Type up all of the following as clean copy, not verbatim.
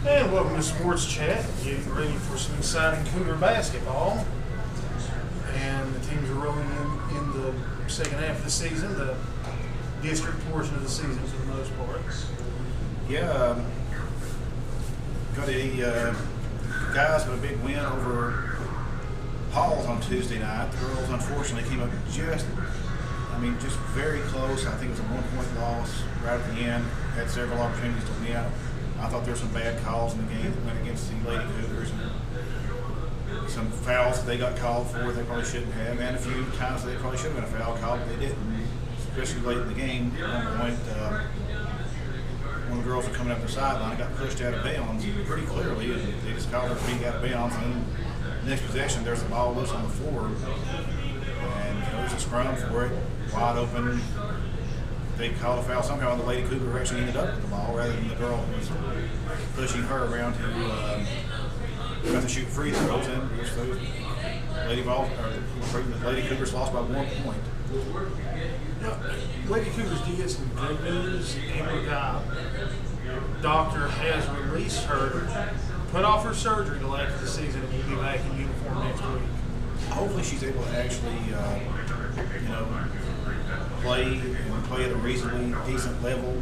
And welcome to Sports Chat. Getting ready for some exciting Cougar basketball. And the teams are rolling in the second half of the season, the district portion of the season for the most part. Yeah, got a guys with a big win over Vols on Tuesday night. The girls unfortunately came up just very close. I think it was a 1-point loss right at the end. Had several opportunities to win. I thought there were some bad calls in the game that went against the Lady Cougars. And some fouls that they got called for they probably shouldn't have, and a few times they probably should have been a foul call, but they didn't, especially late in the game. At one point, one of the girls were coming up the sideline, got pushed out of bounds pretty clearly, and they just called her being out of bounds. And then the next possession, there's a ball loose on the floor, and there's a scrum for it, wide open. They called a foul somehow, and the Lady Cougar actually ended up with the ball rather than the girl who was pushing her around who got to shoot free throws. And so the Lady Cougars lost by 1 point. Now, Lady Cougars did get some good news. Amber doctor has released her, put off her surgery till after the season, and will be back in uniform next week. Hopefully she's able to actually, play at a reasonably decent level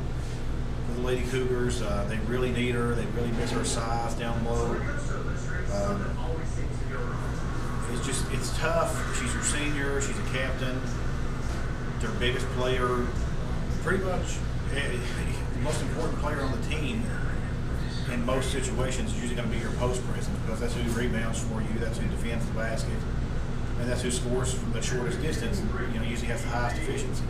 for the Lady Cougars. They really need her. They really miss her size down low. It's tough. She's your senior. She's a captain. Their biggest player, pretty much the most important player on the team in most situations is usually going to be your post presence, because that's who rebounds for you, that's who defends the basket, and that's who scores from the shortest distance, and usually has the highest efficiency.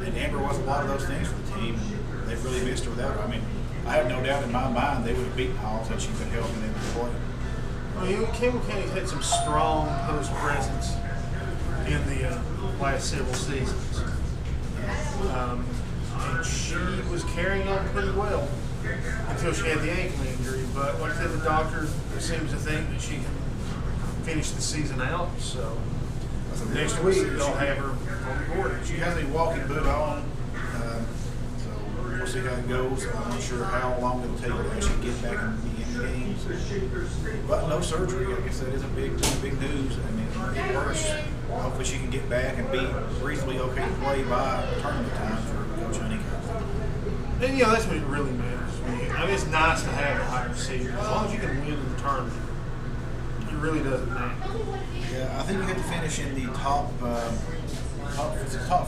And Amber was a lot of those things for the team. They've really missed her without her. I have no doubt in my mind they would have beaten Halls had she been healthy and able to play. Well, Campbell County's had some strong post presence in the last several seasons. And she was carrying on pretty well until she had the ankle injury. But like I said, the doctor seems to think that she can finish the season out. So next week they'll have her on the board. She has a walking boot on, so we'll see how it goes. I'm not sure how long it'll take her to actually get back and be in the games. But no surgery, I guess that is a big news. It works. Hopefully she can get back and be reasonably okay to play by tournament time for Coach Honeycutt. And that's what it really matters. It's nice to have a higher seed. As long as you can win in the tournament, it really doesn't matter. Yeah, I think you have to finish in the top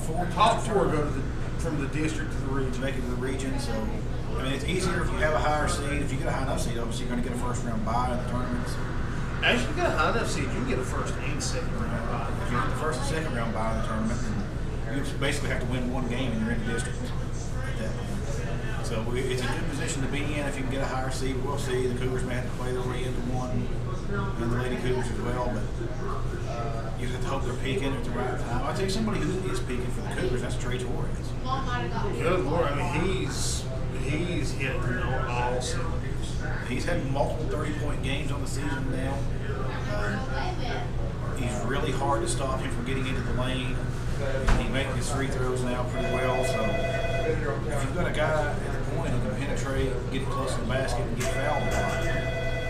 four. Top four go to from the district to the region. To make it to the region. So, it's easier if you have a higher seed. If you get a high enough seed, obviously you're going to get a first round bye in the tournaments. As you get a high enough seed, you can get a first and second round bye. If you get the first and second round bye in the tournament, then you basically have to win one game and you're in the district at that point. So it's a good position to be in if you can get a higher seed. We'll see. The Cougars may have to play their way into one, and the Lady Cougars as well. But you have to hope they're peaking at the right time. I'll tell you somebody who is peaking for the Cougars. That's Trey Torres. Good Lord! he's hitting on all cylinders. He's had multiple 30-point games on the season now. He's really hard to stop him from getting into the lane. He makes his free throws now pretty well. So if you've got a guy at the point who can penetrate, get it close to the basket, and get fouled a lot,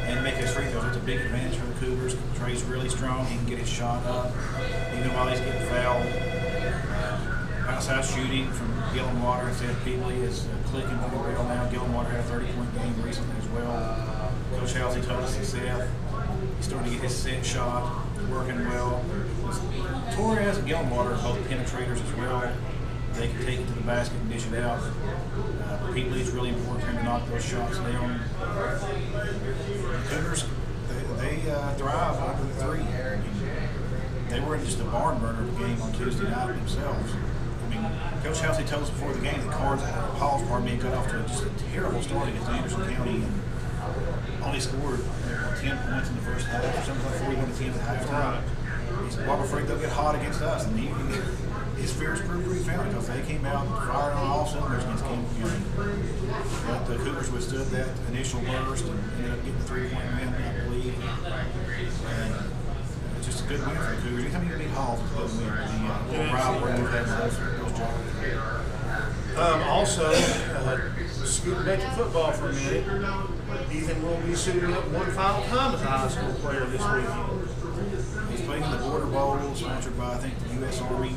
and make his free throws, it's a big advantage for the Cougars. Trey's really strong. He can get his shot up even while he's getting fouled. Outside shooting from Gillenwater instead of Peebly is clicking pretty well now. Gillenwater had a 30-point game recently as well. Coach Halsey told us he's starting to get his set shot working well. Torres and Gillenwater are both penetrators as well. They can take it to the basket and dish it out. Peebly is really important for him to knock those shots down. The Cougars, they thrive under the three. They were in just a barn burner game on Tuesday night themselves. Coach Halsey told us before the game that Paul's got off to just a terrible start against Anderson County and only scored 10 points in the first half or something like 41 to 10 at halftime. He said, well, I'm afraid they'll get hot against us. And his fears proved pretty founded because they came out and fired on all cylinders against Campbell County. But the Cougars withstood that initial burst and ended up getting the 3-point win, I believe. And it's just a good win for the Cougars. Anytime you can beat Halls, it's a good win. The little rivalry we've had with those jobs. Also, scooting back to football for a minute, Ethan will be suiting up one final time as a high school player this weekend. He's playing in the Border Bowl, sponsored by, I think, the U.S. Army.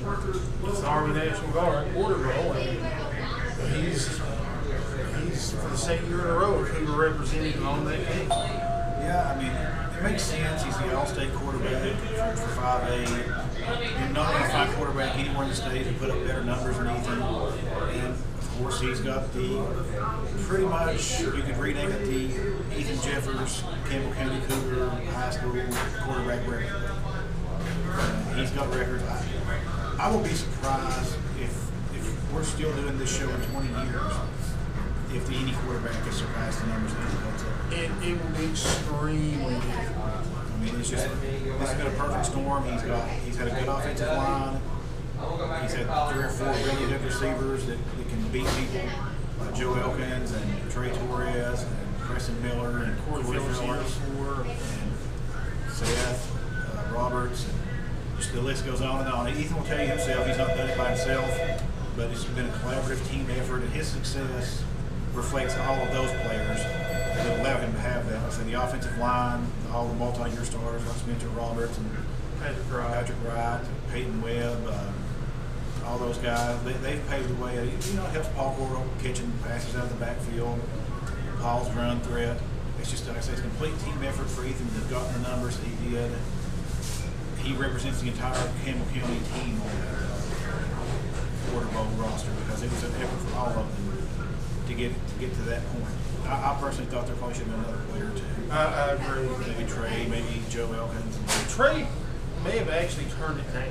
It's the Army National Guard Border Bowl, and he's for the second year in a row a Cougar representative on that team. Yeah, I mean, it makes sense. He's the All-State quarterback for 5A. You're not going to find a quarterback anywhere in the state who put up better numbers than Ethan. And of course, he's got the pretty much, you could rename it the Ethan Jeffers Campbell County Cougar High School quarterback record. He's got records. I will be surprised if we're still doing this show in 20 years if any quarterback has surpassed the numbers that he puts up. It will be extremely difficult. I mean, it's just, this has been a perfect storm. He's had a good offensive line. He's had 3 or 4 really good receivers that can beat people, like Joe Elkins and Trey Torres and Preston Miller and Corey Phillips and Seth Roberts. And just the list goes on and on. Ethan will tell you himself he's not done it by himself, but it's been a collaborative team effort, and his success reflects all of those players that allow him to have that. So the offensive line, all the multi-year starters like Spencer Roberts and Patrick Wright, Peyton Webb, all those guys, they've paved the way. You know, it helps Paul Coral catching passes out of the backfield, Paul's run threat. It's just, like I say, it's a complete team effort for Ethan to have gotten the numbers that he did. He represents the entire Campbell County team on that Border Bowl roster because it was an effort for all of them to get to that point. I personally thought there probably should have been another player or two. I agree. Maybe Trey, maybe Joe Elkins. Trey may have actually turned it down.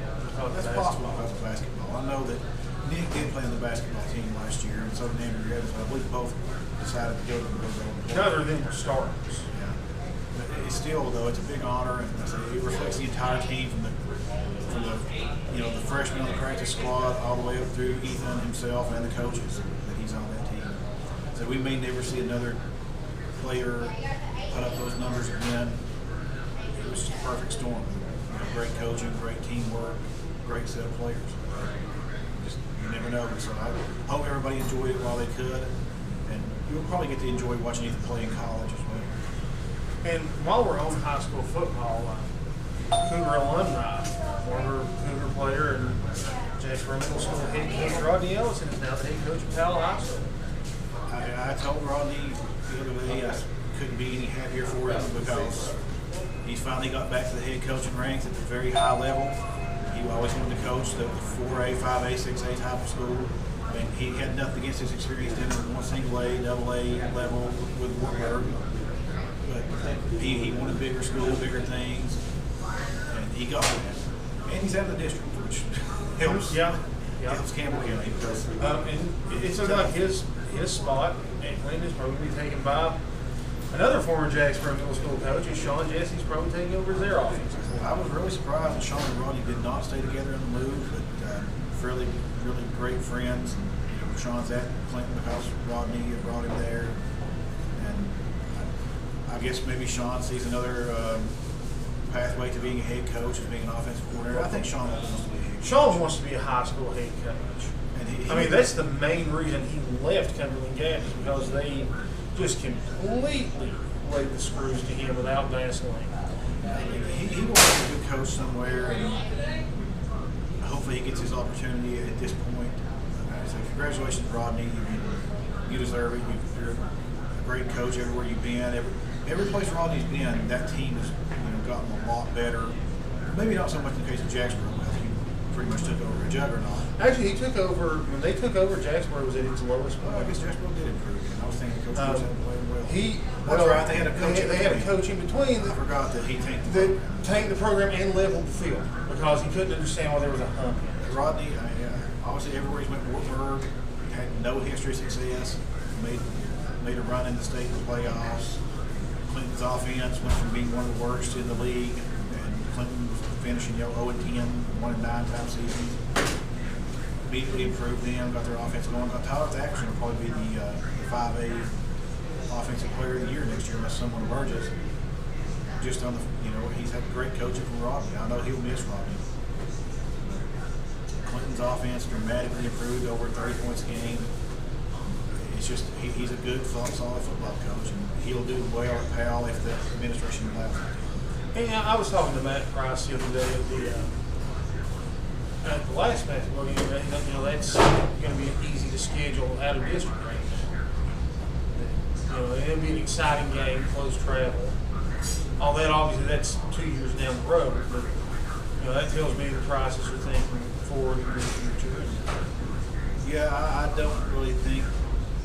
That's possible because of basketball. I know that Nick did play in the basketball team last year, and so did Andrew Evans. I believe both decided to go to the Border Bowl. Neither of them were starters. Yeah. But it's still, though, it's a big honor, and it reflects the entire team from the the freshmen on the practice squad all the way up through Ethan himself and the coaches that he's on that team. So we may never see another player put up those numbers again. It was just a perfect storm. Great coaching, great teamwork, great set of players. Just, you never know. So I hope everybody enjoyed it while they could, and you'll probably get to enjoy watching Ethan play in college as well. And while we're on high school football, Cougar alumni, former Cougar player and Jacksboro Middle School head coach Rodney Ellison is now the head coach of Powell High School. I told Rodney the other day I couldn't be any happier for him because he's finally got back to the head coaching ranks at the very high level. He always wanted to coach the 4A, 5A, 6A type of school. I mean, he had nothing against his experience in one single A, double A level with Wartburg. But he wanted bigger school, bigger things, and he got that. And he's out of the district, which helps. Helps Campbell County because and it seems like his spot at Clinton is probably taken by another former Jacksboro Middle School coach, and Sean Jesse's probably taking over as their offense. I was really surprised that Sean and Rodney did not stay together in the move, but really great friends. And, Sean's at Clinton because Rodney had brought him there, and I guess maybe Sean sees another pathway to being a head coach and being an offensive coordinator. I think Sean wants to be a head coach. Sean wants to be a high school head coach. And that's the main reason he left Cumberland Gap is because they just completely laid the screws to him without Vaseline. He will be a good coach somewhere, and hopefully he gets his opportunity at this point. So congratulations, Rodney. You deserve it. You're a great coach everywhere you've been. Every place Rodney's been, that team has gotten a lot better. Maybe not so much in the case of Jacksboro because he pretty much took over a juggernaut. Actually, he took over when they took over. Jacksboro was at its lowest point. Well, I guess Jacksboro did improve. I was thinking Coach Bruce had played well. That's right. They had a coach. They had a coach in between. I forgot that he tanked the program and leveled the field because he couldn't understand why there was a hump. Rodney, obviously everywhere he's went, Wartburg had no history of success. Made a run in the state playoffs. Clinton's offense went from being one of the worst in the league, and Clinton was finishing 0-10, 1-9 type seasons. Immediately improved them, got their offense going. Tyler Thaxton will probably be the 5A offensive player of the year next year unless someone emerges. Just on the, he's had great coaching from Rodney. I know he'll miss Rodney. Clinton's offense dramatically improved over 30 points a game. It's just he's a good, solid football coach, and he'll do well at Powell if the administration allows him. And I was talking to Matt Price the other day at the last basketball game. That's going to be easy to schedule out of district right now. It'll be an exciting game, close travel. All that, obviously, that's 2 years down the road, but that tells me the Prices are thinking forward in the future. Yeah, I don't really think.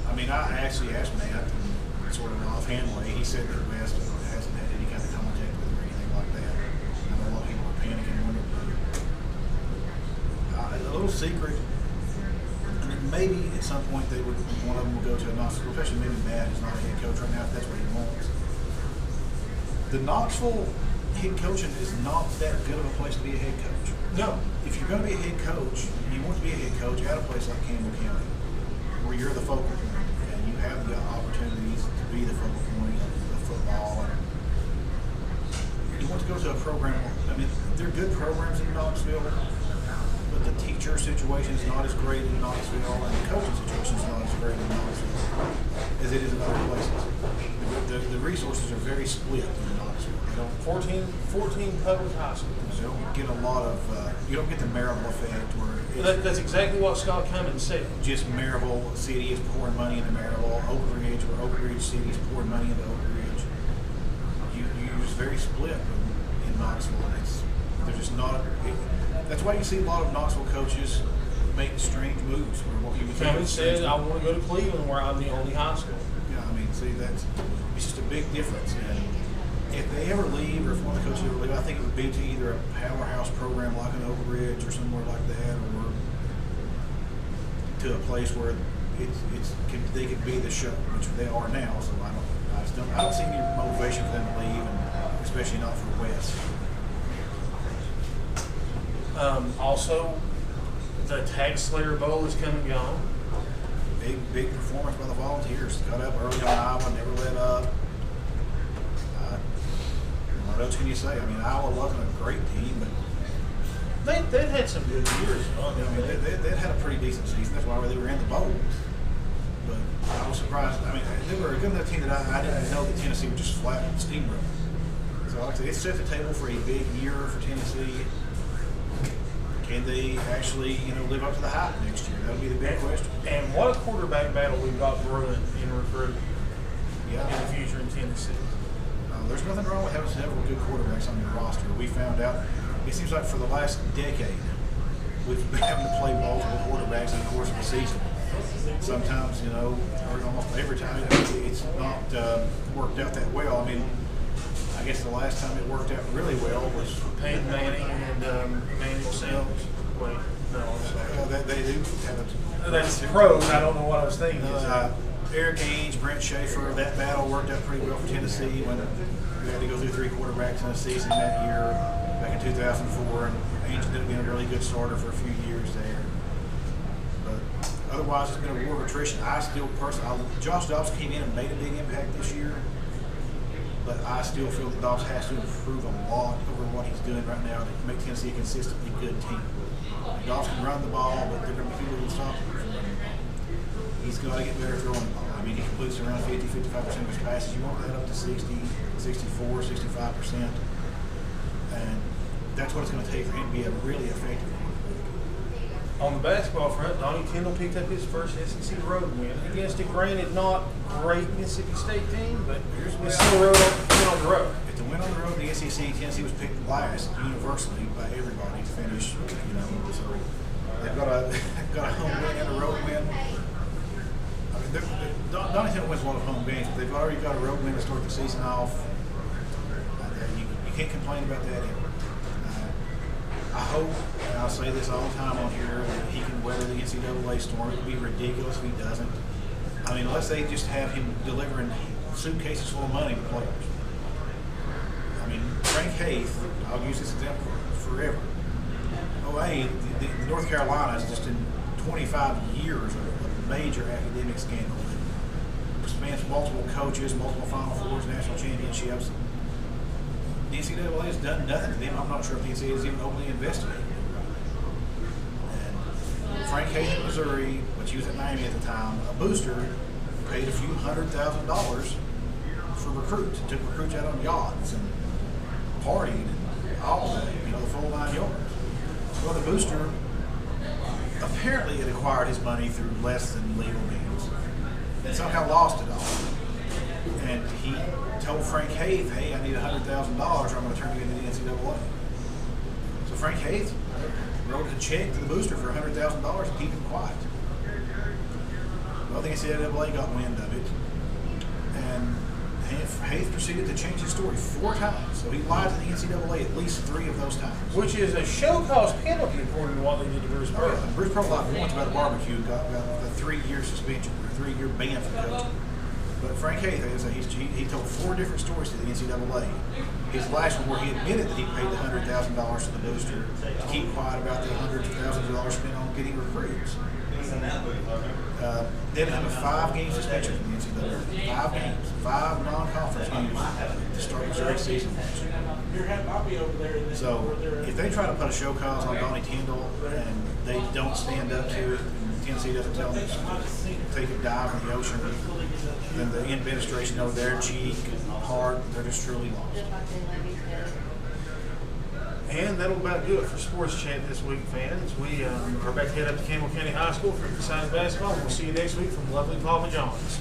I mean, I actually asked Matt in sort of an offhand way. He said that West hasn't had any kind of contact with him or anything like that. I know a lot of people are panicking. A little secret. I mean, maybe at some point one of them will go to a Knoxville, especially maybe Matt is not a head coach right now if that's what he wants. The Knoxville head coaching is not that good of a place to be a head coach. No. If you're going to be a head coach, you want to be a head coach at a place like Campbell County, where you're the focal point and you have the opportunities to be the focal point of football. And you want to go to a program. I mean, there are good programs in Knoxville, but the teacher situation is not as great in Knoxville, and the coaching situation is not as great in Knoxville as it is in other places. The resources are very split in Knoxville. They don't 14 public high schools. You don't get a lot of. You don't get the Maryville effect where That's exactly what Scott Cummins said. just Maryville City is pouring money into Maryville, Oak Ridge, where Oak Ridge City is pouring money into Oak Ridge. You're just very split in Knoxville, and they're just not. That's why you see a lot of Knoxville coaches make strange moves. Where what you would think Cummins said, "I want to go to Cleveland, where I'm the only high school." Yeah, I mean, see, it's just a big difference. And if they ever leave, or if one of the coaches ever leave, I think it would be to either a powerhouse program like an Oak Ridge or somewhere like that, or to a place where they could be the show, which they are now. So I don't see any motivation for them to leave, and especially not for West. Also, the Tag Slayer Bowl is come and gone. Big performance by the Volunteers. Got up early on Iowa, never let up. What else can you say? I mean, Iowa wasn't a great team, but They'd had some good years. I mean, they'd had a pretty decent season. That's why they were in the bowl. But I was surprised. I mean, they were a good enough team that I didn't know that Tennessee would just flat steamroll. So like I said, it set the table for a big year for Tennessee. Can they actually, live up to the hype next year? That'll be the big question. And what a quarterback battle we've got brewing in recruiting in Yeah. the future in Tennessee. There's nothing wrong with having several good quarterbacks on your roster. We found out, it seems like for the last decade, we've been having to play multiple quarterbacks in the course of the season. Sometimes, or almost every time, it's not worked out that well. I mean, I guess the last time it worked out really well was Peyton Manning and Emmanuel Sanders. Wait, no, I'm sorry. they do have a. That's pros. I don't know what I was thinking. Eric Ainge, Brent Schaefer, that battle worked out pretty well for Tennessee when we had to go through 3 quarterbacks in a season that year back in 2004, and Ainge ended up being a really good starter for a few years there. But otherwise, it's been a war of attrition. I still personally, Josh Dobbs came in and made a big impact this year, but I still feel that Dobbs has to improve a lot over what he's doing right now to make Tennessee a consistently good team. Dobbs can run the ball, but there are going to be people who can stop him from running the ball. He's got to get better throwing the ball. I mean, he completes around 50-55% of his passes. You want that up to 60, 64, 65%. And that's what it's going to take for him to be a really effective quarterback. On the basketball front, Donnie Kendall picked up his first SEC road win against a granted not great Mississippi State team, but it's still a win on the road. If the win on the road in the SEC, Tennessee was picked last universally by everybody to finish. So they've got a home win and a road win. I mean, Donnie Kendall wins a lot of home games, but they've already got a road win to start the season off. You can't complain about that either. I hope, and I'll say this all the time on here, that he can weather the NCAA storm. It would be ridiculous if he doesn't. I mean, unless they just have him delivering suitcases full of money to players. I mean, Frank Haith, I'll use this example forever. The North Carolina is just in 25 years of a major academic scandal that spans multiple coaches, multiple Final Fours, national championships. The NCAA has done nothing to them. I'm not sure if the NCAA is even openly investigating it. And Frank Haith at Missouri, which he was at Miami at the time, a booster paid a few $100,000 for recruits, and took recruits out on yachts and partied and all day, the full 9 yards. Well, the booster apparently had acquired his money through less than legal means and somehow lost it all. And he told Frank Haith, hey, I need $100,000 or I'm going to turn you into the NCAA. So Frank Haith wrote a check to the booster for $100,000 to keep him quiet. Well, the NCAA got wind of it, and Haith proceeded to change his story 4 times. So he lied to the NCAA at least 3 of those times. Which is a show cause penalty according to what they did to Bruce Pearl. Bruce Pearl lied once about a barbecue and got a 3-year suspension, or 3-year ban from coaching. But Frank Haith, he told 4 different stories to the NCAA. His last one where he admitted that he paid the $100,000 to the booster to keep quiet about the hundreds of thousands of dollars spent on getting recruits. Then have a 5-game suspension from the NCAA. 5 games, 5 non-conference games to start Missouri season. So if they try to put a show cause on Donnie Tyndall and they don't stand up to it, and Tennessee doesn't tell them to take a dive in the ocean, then the administration over there, cheek, hard, they're just truly lost. And that'll about do it for Sports Chat this week, fans. We are about to head up to Campbell County High School for exciting basketball. We'll see you next week from lovely Papa John's.